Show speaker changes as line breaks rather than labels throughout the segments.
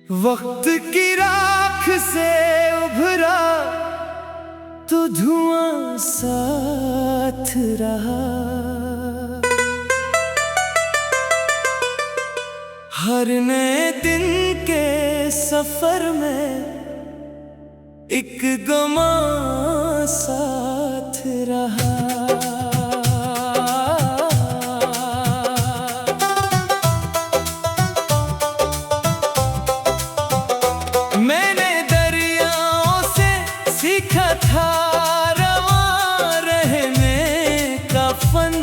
वक्त की राख से उभरा तो धुआं साथ रहा। हर नए दिन के सफर में एक गमा साथ रहा। मैंने दरियाओं से सीखा था रवां रहने का फन,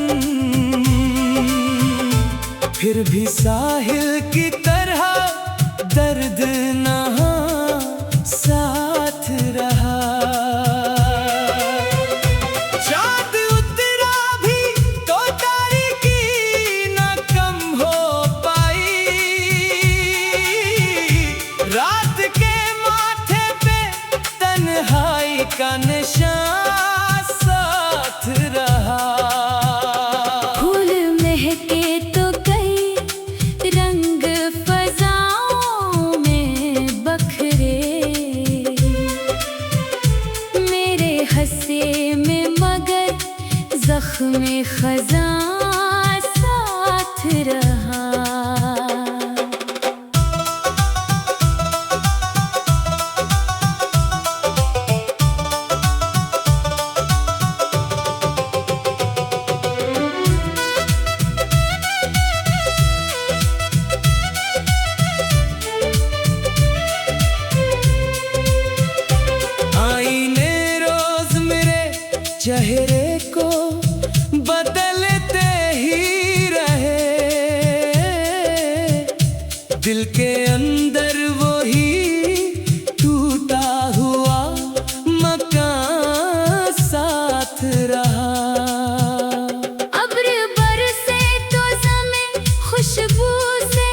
फिर भी साहिल की तरह दर्द नहा साथ रहा। चाँद उतरा भी तो तारीकी न कम हो पाई। रात के माथे पे तन्हाई का निशान साथ रहा।
ज़ख्म ख़ज़ां साथ रहा।
आईने रोज मेरे चेहरे को बदलते ही रहे। दिल के अंदर वही टूटा हुआ मकान साथ रहा।
अब्र बरसे तो ज़मीं खुशबू से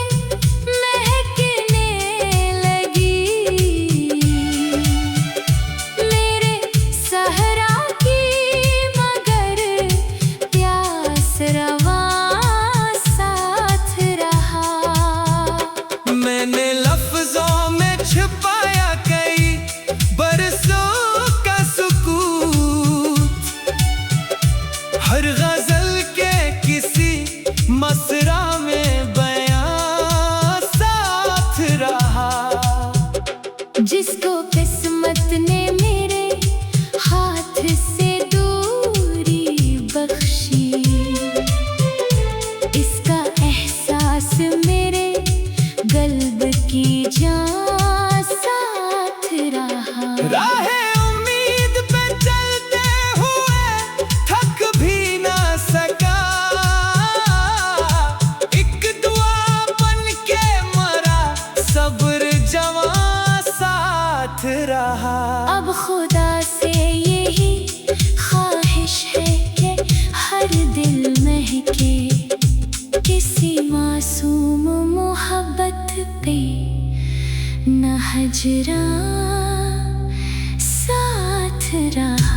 महकने लगी। मेरे सहरा की मगर प्यास रवां साथ रहा।
मैंने लफ्जों में छिपाया कई बरसों का सुकूत। हर गजल के किसी मसरा में बयां साथ रहा।
जिसको किस्मत ने मेरे हाथ से दूरी बख्शी, इसका एहसास मेरे कल्ब की जान साथ रहा।
राहे उम्मीद पे चलते हुए थक भी ना सका। एक दुआ बन के मरा सब्र जवां साथ रहा।
अब खुदा से यही ख्वाहिश है कि हर दिल महके किसी मासूम मोहब्बत पे न हजरा साथ रहा।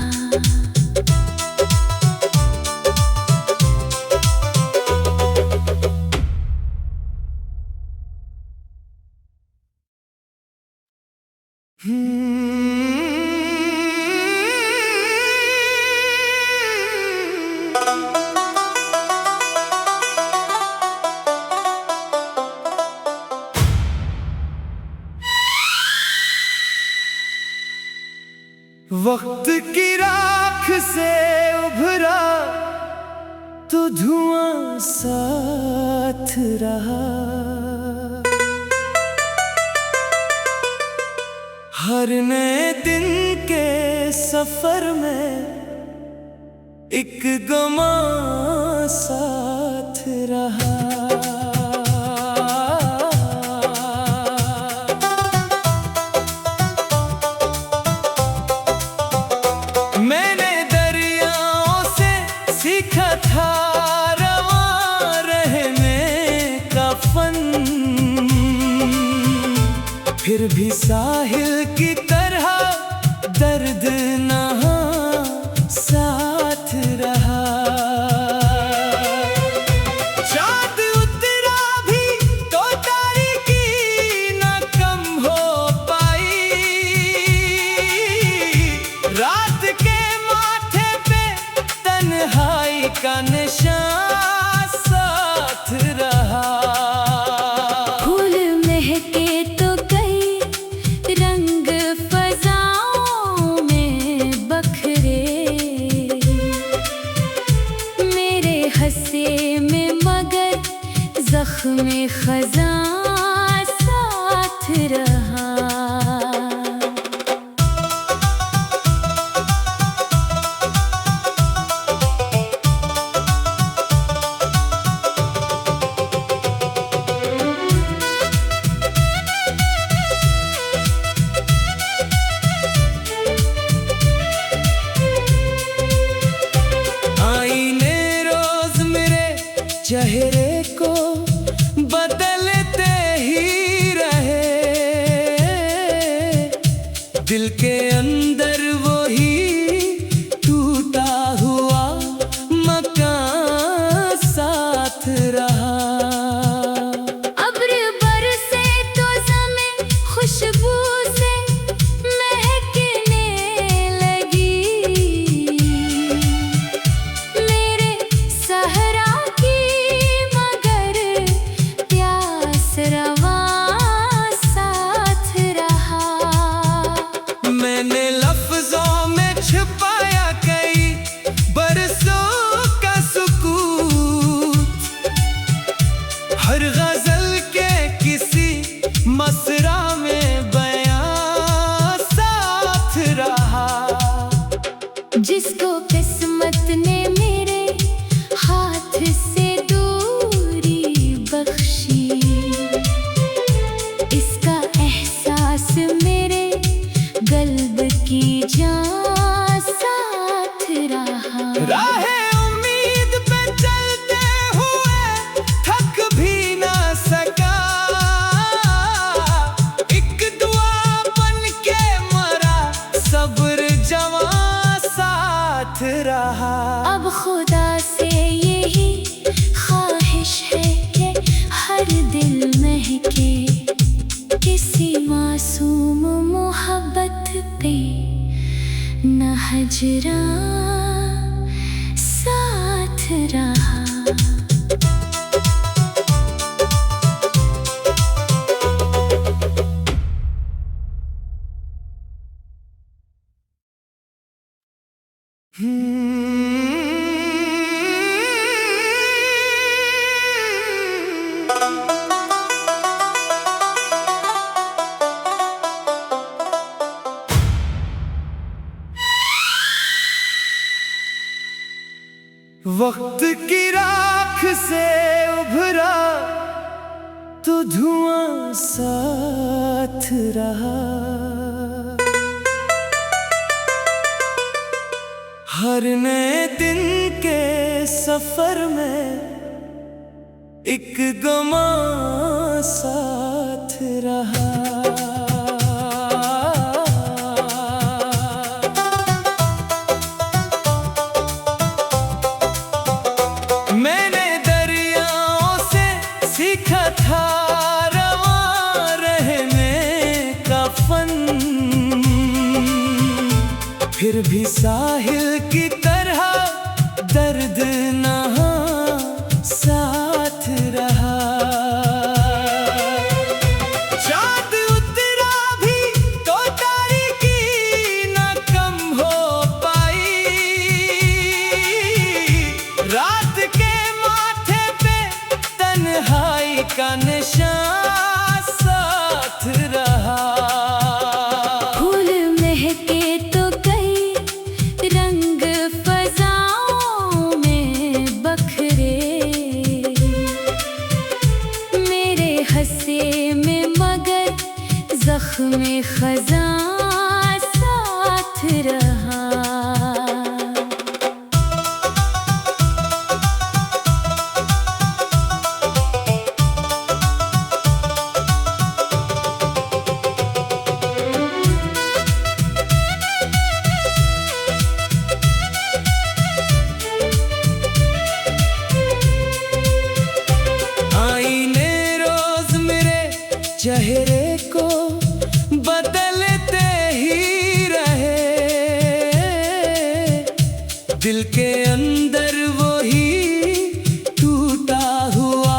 वक्त की राख से उभरा तो धुआं साथ रहा। हर नए दिन के सफर में एक गमा साथ रहा। मैंने दरियाओं से सीखा था रवां रहने का फन, फिर भी साहिल की तरह दर्द नहा साथ रहा। चाँद उतरा भी तो तारीकी न कम हो पाई। रात के माथे पे तन्हाई का निशान साथ रहा।
फूल महके तो कई रंग फजाओं में बखरे, मेरे हंसे में मगर जख्म खज़ां साथ रहा।
चेहरे को बदलते ही रहे, दिल के अंदर वही टूटा हुआ मकान साथ रहा।
अब्र बरसे तो ज़मीं खुशबू से महकने लगी, मेरे सहरा साथ रहा।
मैंने लफ्जों में छिपाया कई बरसों का सुकूत, हर गजल के किसी मसरा में बयां साथ रहा।
जिसको किस्मत ने मेरे हाथ से दूरी बख्शी, इसका एहसास मेरे कल्ब की जान साथ रहा।
राहे उम्मीद पे चलते हुए थक भी ना सका, एक दुआ बन के मरा सब्र जवां साथ रहा।
अब खुदा से यही ख्वाहिश है कि हर दिल महके किसी मासूम मोहब्बत पे न हजरा साथ रहा।
वक्त की राख से उभरा तो धुआं साथ रहा। हर नए दिन के सफर में एक गमा साथ रहा। मैंने दरियाओं से सीखा था रवां रहने का फन, फिर भी साहिल की तरह दर्द नहा साथ रहा। चाँद उतरा भी तो तारीकी न कम हो पाई। रात के माथे पे तन्हाई का निशान साथ रहा।
फूल महके तो कई रंग फजाओं में बखरे, मेरे हंसे में मगर जख्म खज़ां साथ रहा।
चेहरे को बदलते ही रहे, दिल के अंदर वही टूटा हुआ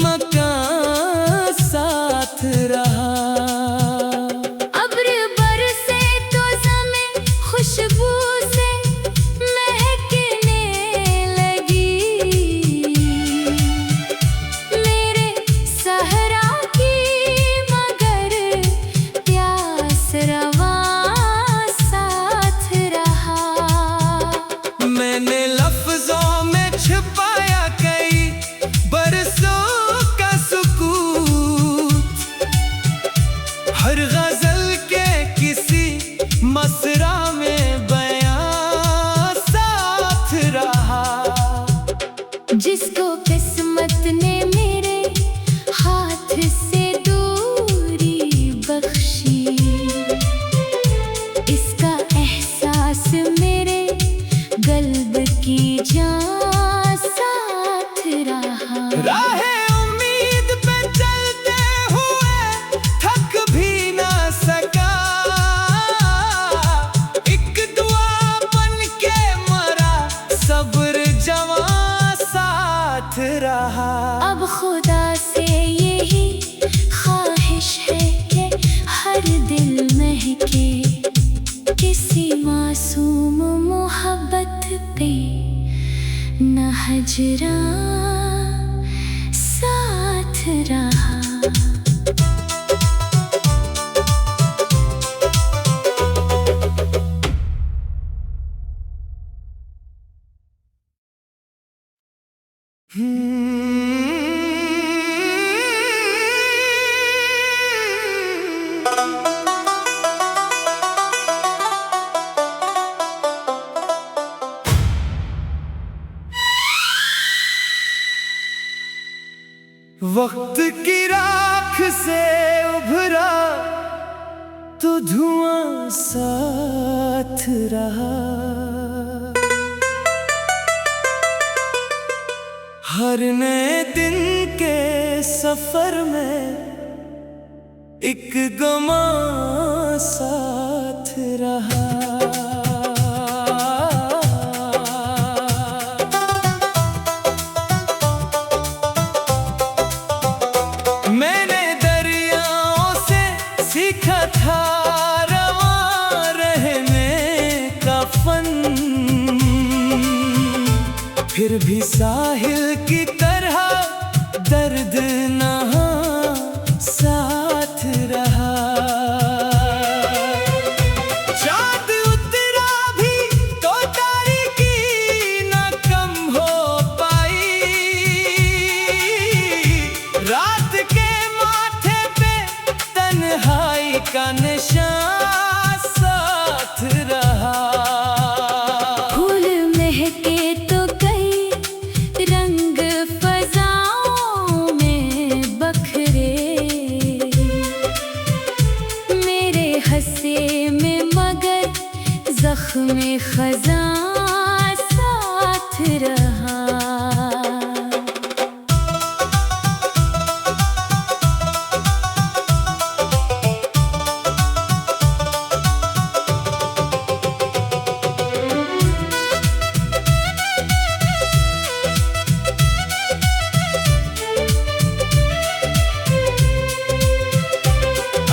मकान साथ रहा।
अब्र बरसे तो ज़मीं खुशबू से महकने लगी, मेरे सहरा की मगर प्यास रवा साथ रहा।
मैंने लफ्जों में छिपाया कई बरसों का सुकूत, हर गजल के किसी मसरा में बयां साथ रहा।
जिसको किस्मत ने मेरे हाथ से दूरी बख्शी, इसका एहसास मेरे कल्ब की जान साथ रहा।
राहे उम्मीद पे चलते हुए थक भी ना सका, एक दुआ बन के मरा सब्र जवां साथ रहा।
अब खुदा से यही ख्वाहिश है कि हर दिल महके किसी मासूम मोहब्बत पे, न हजरा साथ रहा।
वक्त की राख से उभरा तो धुआं साथ रहा, हर नए दिन के सफर में एक गमा साथ रहा। मैंने दरियाओं से सीखा था रवां रहने का फन, फिर भी साहिल की तरह दर्द नहा साथ रहा। चाँद उतरा भी तो तारीकी न कम हो पाई, रात के माथे पे तन्हाई का निशान साथ रहा।
फूल महके तो कई रंग फजाओं में बखरे, मेरे हंसे में मगर ज़ख्म ख़ज़ां साथ रहा।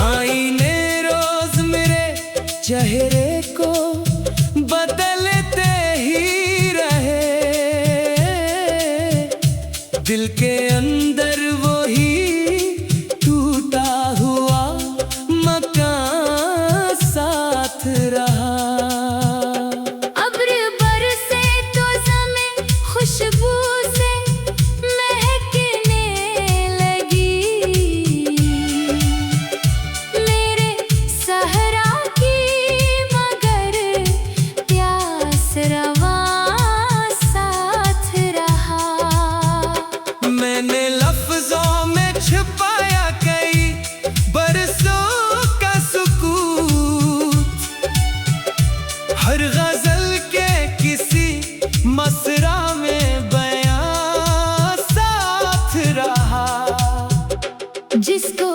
आईने रोज मेरे चेहरे को बदलते ही रहे, दिल के अंदर वही टूटा हुआ मकान साथ रहा।
अब्र बरसे तो ज़मीं खुशबू से महकने लगी, मेरे सहरा की मगर प्यास रवा साथ रहा।
मैंने लफ्जों में छिपाया कई बरसों का सुकूत, हर गजल के किसी मसरा में बयां साथ रहा।
जिसको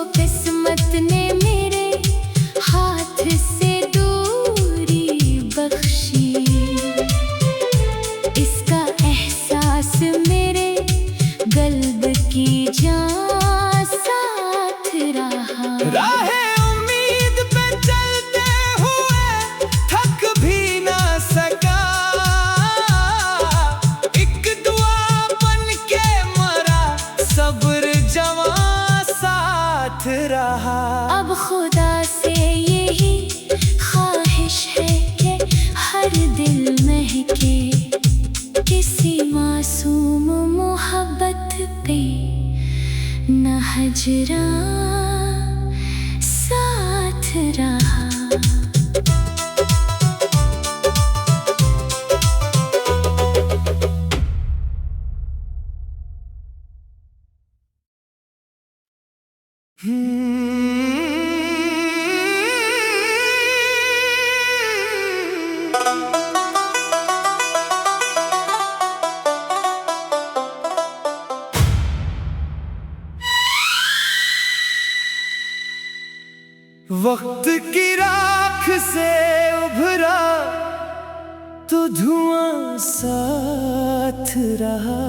रहा।
अब खुदा से यही ख्वाहिश है कि हर दिल महके किसी मासूम मोहब्बत पे, न हजरा साथ रहा।
वक्त की राख से उभरा तो धुआं साथ रहा।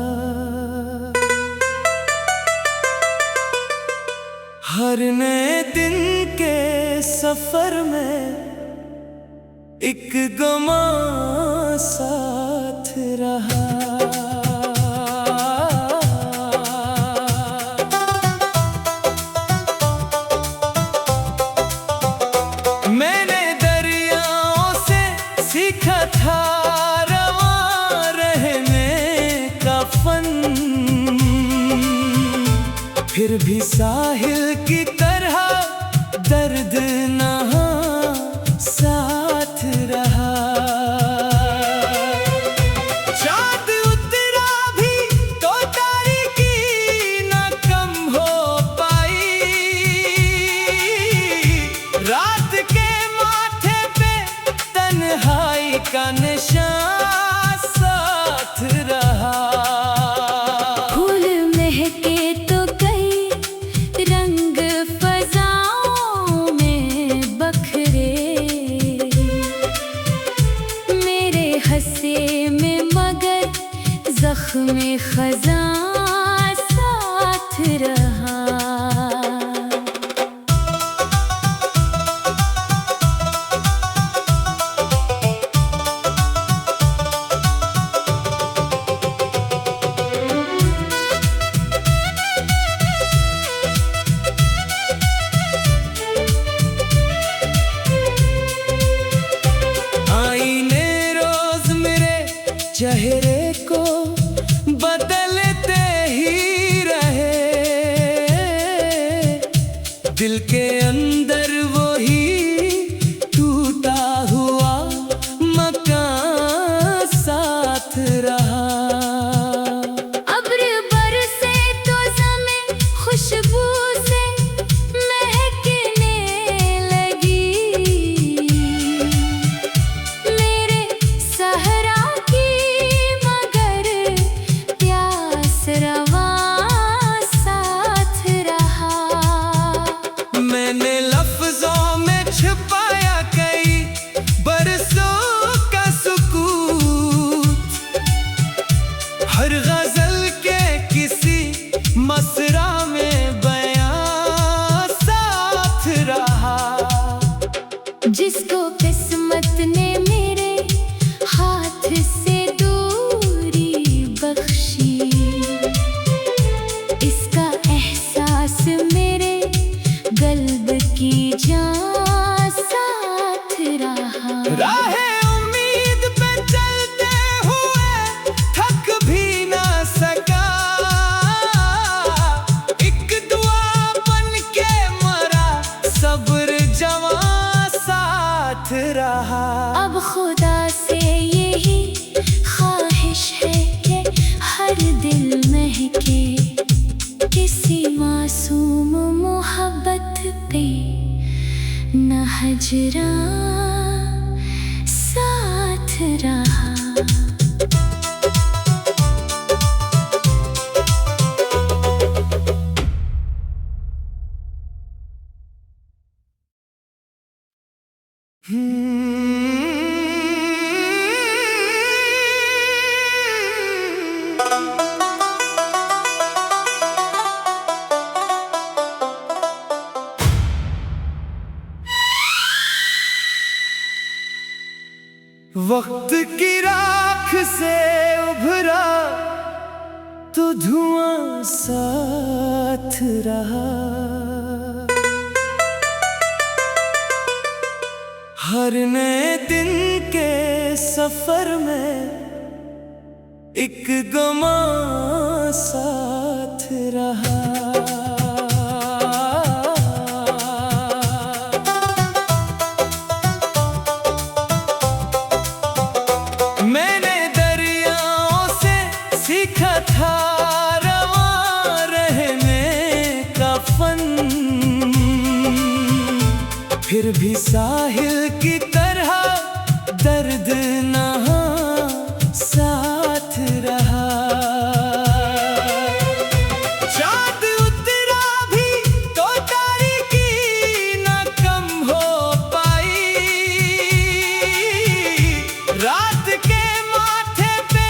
हर नए दिन के सफर में एक गमा साथ रहा। मैंने दरियाओं से सीखा था रवां रहने का फन, फिर भी साहिल की तरह दर्द नहा साथ रहा। चाँद उतरा भी तो तारीकी न कम हो पाई। रात के माथे पे तन्हाई का निशान साथ रहा।
फूल महके तो कई रंग फजाओं में बखरे, मेरे हंसे में मगर जख्म खजां साथ रहा।
चेहरे को बदलते ही रहे, दिल के अंदर वही टूटा हुआ मकान साथ रहा।
अब्र बरसे तो ज़मीं खुशबू से महकने लगी, मेरे सहरा रवां साथ रहा।
मैंने लफ्जों में छिपाया कई बरसों का सुकूत, हर गजल के किसी मसरा में बयां साथ रहा।
जिसको किस्मत ने मेरे हाथ से दूरी बख्शी, इसका एहसास मेरे कल्ब की जान साथ रहा।
राहे उम्मीद पे चलते हुए थक भी ना सका, एक दुआ बन के मरा सब्र जवां साथ रहा।
अब खुदा से यही ख्वाहिश है कि हर दिल महके किसी मासूम मोहब्बत पे, न हजरा साथ रहा।
वक्त की राख से उभरा तो धुआं साथ रहा। हर नए दिन के सफर में एक गमा साथ रहा। मैंने दरियाओं से सीखा था रवां रहने का फन, फिर भी साहिल की तरह दर्द नहा साथ रहा। चाँद उतरा भी तो तारीकी न कम हो पाई, रात के माथे पे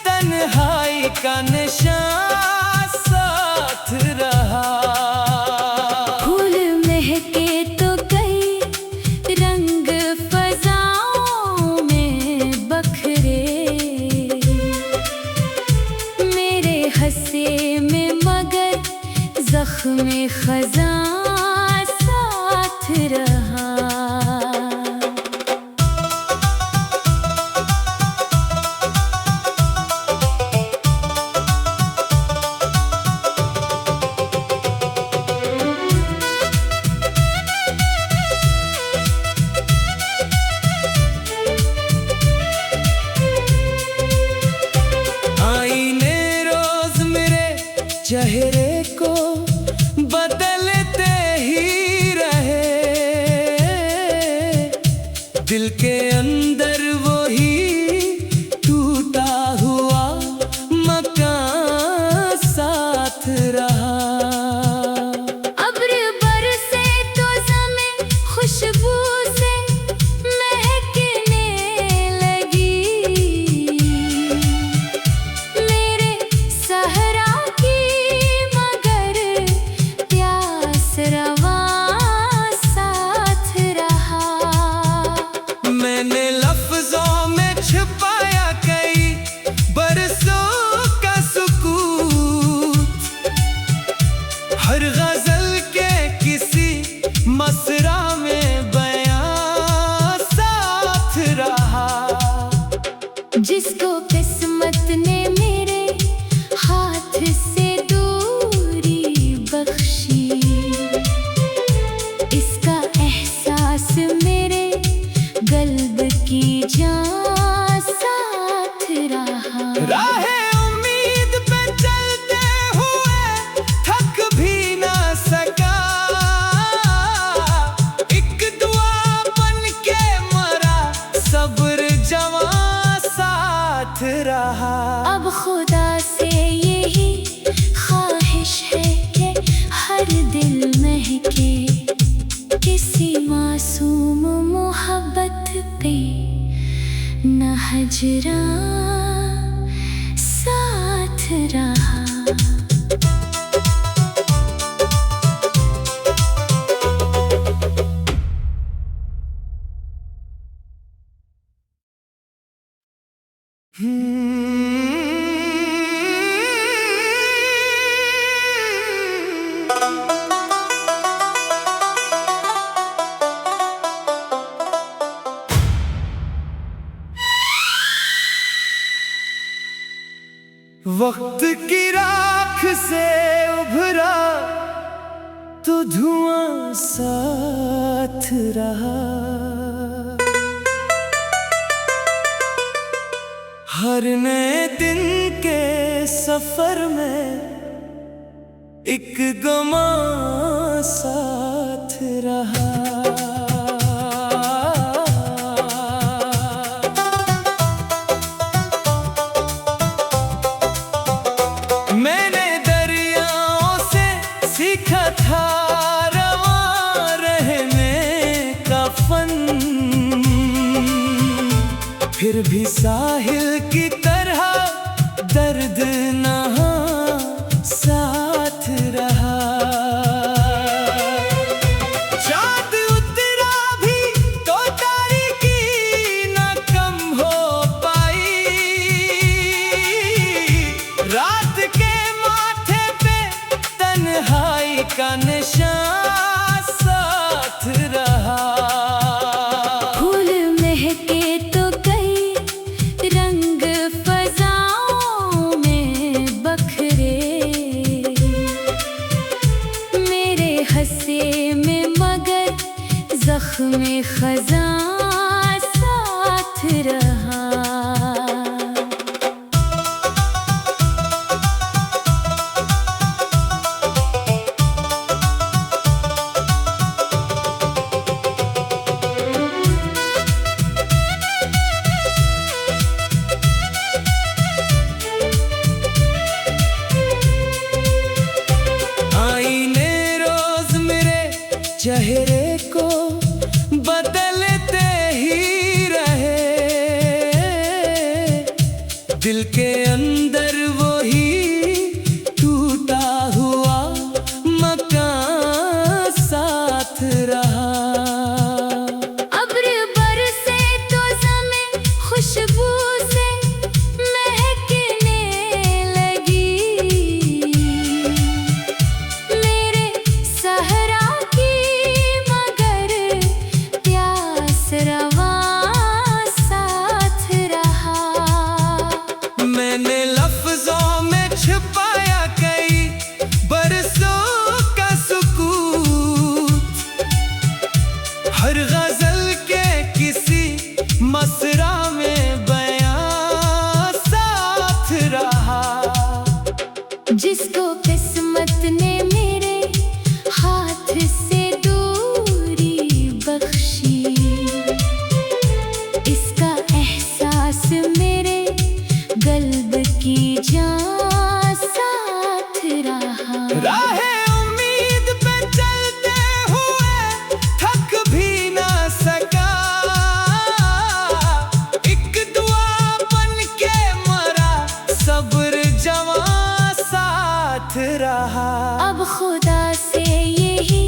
तन्हाई का निशान साथ रहा।
फूल महके तो कई रंग फजाओं में बखरे, मेरे हंसे में मगर जख्म खज़ां साथ रहा।
आईने रोज मेरे चेहरे को बदलते ही रहे, दिल के अंदर वही टूटा हुआ मकान साथ रहा।
अब्र बरसे तो ज़मीं खुशबू से महकने लगी, मेरे सहरा की मगर प्यास रवां साथ रहा।
मैंने लफ्जों में छिपाया कई बरसों का सुकूत, हर गजल के किसी मसरा में बयां साथ रहा।
जिसको किस्मत ने मेरे हाथ से दूरी बख्शी, इसका एहसास मेरे कल्ब की जान साथ रहा।
राहे उम्मीद पे चलते हुए थक भी ना सका, एक दुआ बन के मरा सब्र जवां साथ रहा।
अब खुदा से यही ख्वाहिश है कि हर दिल महके किसी मासूम मोहब्बत पे न हजरा साथ रहा।
वक्त की राख से उभरा तो धुआं साथ रहा। हर नए दिन के सफर में एक गमा साथ रहा। मैंने दरियाओं से सीखा था रवां रहने का फन, फिर भी साहिल की तरह दर्द नहा साथ रहा। चाँद उतरा भी तो तारीकी न कम हो पाई, रात के माथे पे तन्हाई का निशान साथ रहा।
हंसे में मगर जख्म खज़ां साथ रहा।
चेहरे को बदलते ही रहे, दिल के अंदर वही टूटा हुआ मकान साथ रहा।
अब्र बरसे तो ज़मीं खुशबू से महकने लगी, मेरे सहरा साथ रहा।
मैंने लफ्जों में छिपाया कई बरसों का सुकूत, हर गजल के किसी मसरा में बयां साथ रहा।
जिसको किस्मत ने मेरे हाथ से दूरी बख्शी, इसका एहसास मेरे कल्ब की जान साथ रहा।
राहे उम्मीद पे चलते हुए थक भी ना सका, एक दुआ बन के मरा सब्र जवां साथ रहा।
अब खुदा से यही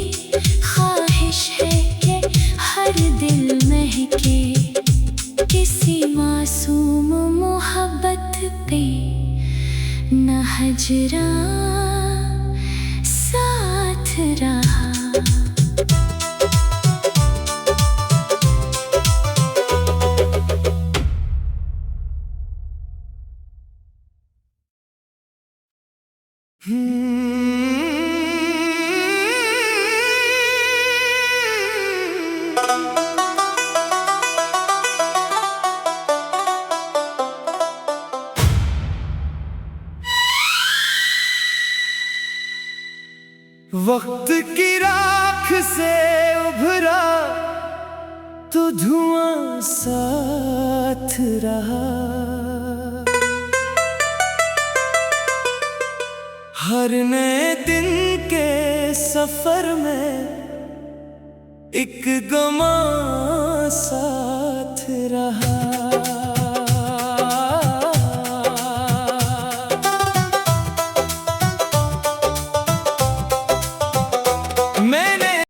ख्वाहिश है कि हर दिल महके किसी मासूम मोहब्बत पे, न हजरा साथ रहा।
वक्त की राख से उभरा तो धुआं साथ रहा। हर नए दिन के सफर में एक गमा साथ रहा।